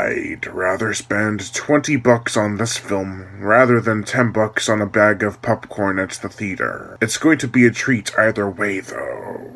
I'd rather spend $20 on this film rather than $10 on a bag of popcorn at the theater. It's going to be a treat either way, though.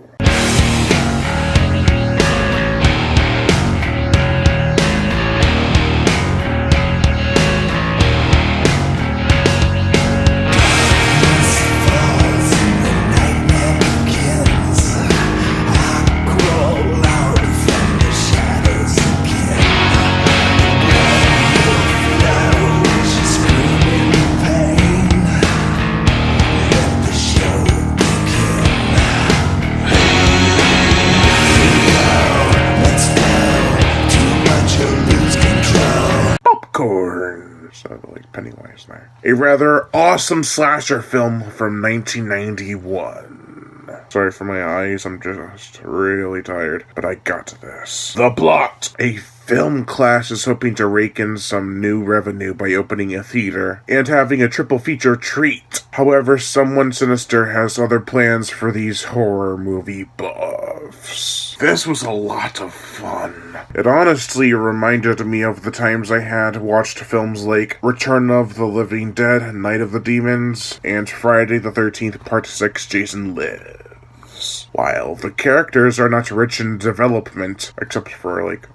So like Pennywise there. A rather awesome slasher film from 1991. Sorry for my eyes, I'm just really tired, but I got this. The plot! A film class is hoping to rake in some new revenue by opening a theater and having a triple feature treat. However, someone sinister has other plans for these horror movie buffs. This was a lot of fun. It honestly reminded me of the times I had watched films like Return of the Living Dead, Night of the Demons, and Friday the 13th Part 6 Jason Lives. While the characters are not rich in development, except for like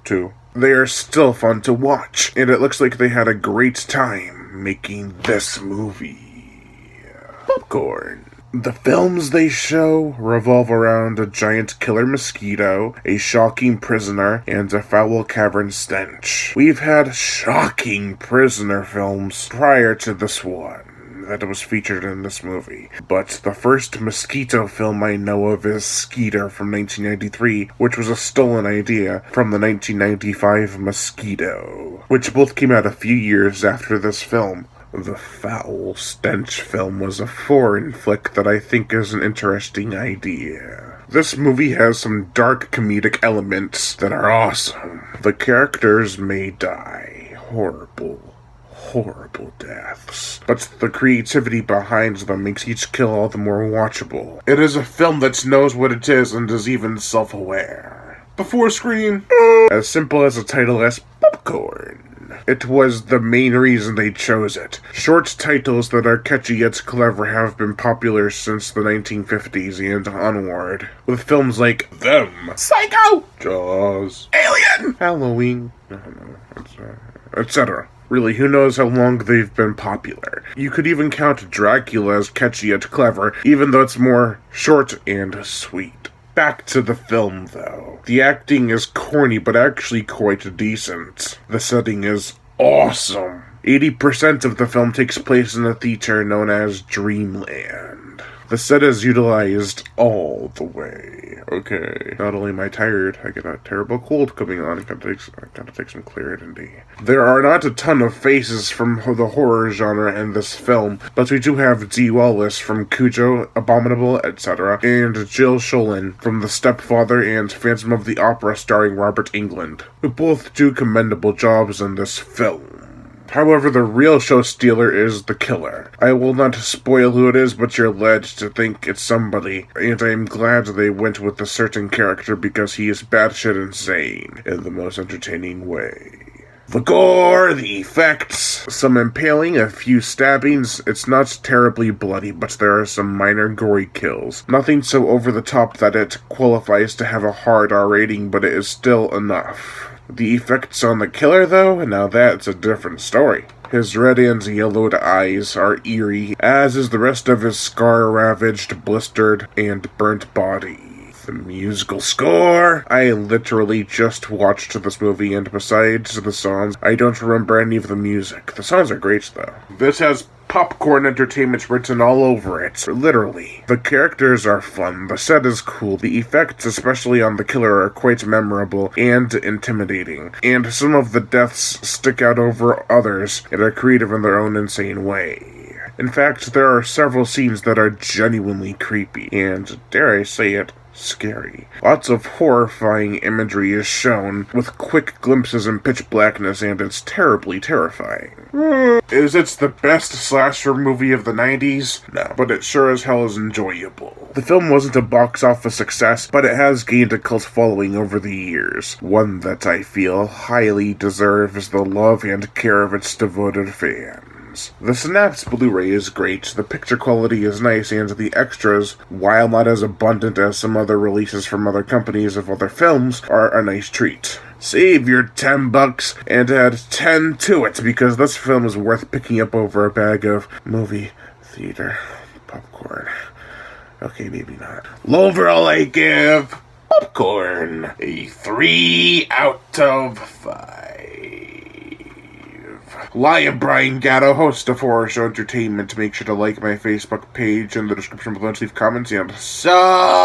2, they are still fun to watch, and it looks like they had a great time making this movie. Popcorn. The films they show revolve around a giant killer mosquito, a shocking prisoner, and a foul cavern stench. We've had shocking prisoner films prior to this one that was featured in this movie, but the first mosquito film I know of is Skeeter from 1993, which was a stolen idea from the 1995 Mosquito, which both came out a few years after this film. The Foul Stench film was a foreign flick that I think is an interesting idea. This movie has some dark comedic elements that are awesome. The characters may die horrible deaths, but the creativity behind them makes each kill all the more watchable. It is a film that knows what it is and is even self-aware. Before Scream, as simple as a title as Popcorn. It was the main reason they chose it. Short titles that are catchy yet clever have been popular since the 1950s and onward, with films like Them, Psycho, Jaws, Alien, Halloween, etc. Really, who knows how long they've been popular. You could even count Dracula as catchy yet clever, even though it's more short and sweet. Back to the film, though. The acting is corny, but actually quite decent. The setting is awesome. 80% of the film takes place in a theater known as Dreamland. The set is utilized all the way. Okay, not only am I tired, I get a terrible cold coming on. I gotta take some Claritin. There are not a ton of faces from the horror genre in this film, but we do have Dee Wallace from Cujo, Abominable, etc., and Jill Schoelen from The Stepfather and Phantom of the Opera starring Robert Englund, who both do commendable jobs in this film. However, the real show stealer is the killer. I will not spoil who it is, but you're led to think it's somebody, and I am glad they went with a certain character because he is batshit insane in the most entertaining way. The gore, the effects, some impaling, a few stabbings. It's not terribly bloody, but there are some minor gory kills. Nothing so over the top that it qualifies to have a hard R rating, but it is still enough. The effects on the killer, though, now that's a different story. His red and yellowed eyes are eerie, as is the rest of his scar-ravaged, blistered, and burnt body. The musical score! I literally just watched this movie, and besides the songs, I don't remember any of the music. The songs are great, though. This has popcorn entertainment written all over it, literally. The characters are fun, the set is cool, the effects, especially on the killer, are quite memorable and intimidating, and some of the deaths stick out over others and are creative in their own insane way. In fact, there are several scenes that are genuinely creepy, and, dare I say it, scary. Lots of horrifying imagery is shown, with quick glimpses in pitch blackness, and it's terribly terrifying. Is it the best slasher movie of the 90s? No, but it sure as hell is enjoyable. The film wasn't a box office success, but it has gained a cult following over the years, one that I feel highly deserves the love and care of its devoted fans. The Synapse Blu-ray is great, the picture quality is nice, and the extras, while not as abundant as some other releases from other companies of other films, are a nice treat. Save your $10 and add 10 to it, because this film is worth picking up over a bag of movie theater popcorn. Okay, maybe not. Overall, I give Popcorn a 3 out of 5. Lion Brian Gatto, host of Horror Show Entertainment. Make sure to like my Facebook page in the description below, leave comments, and subscribe.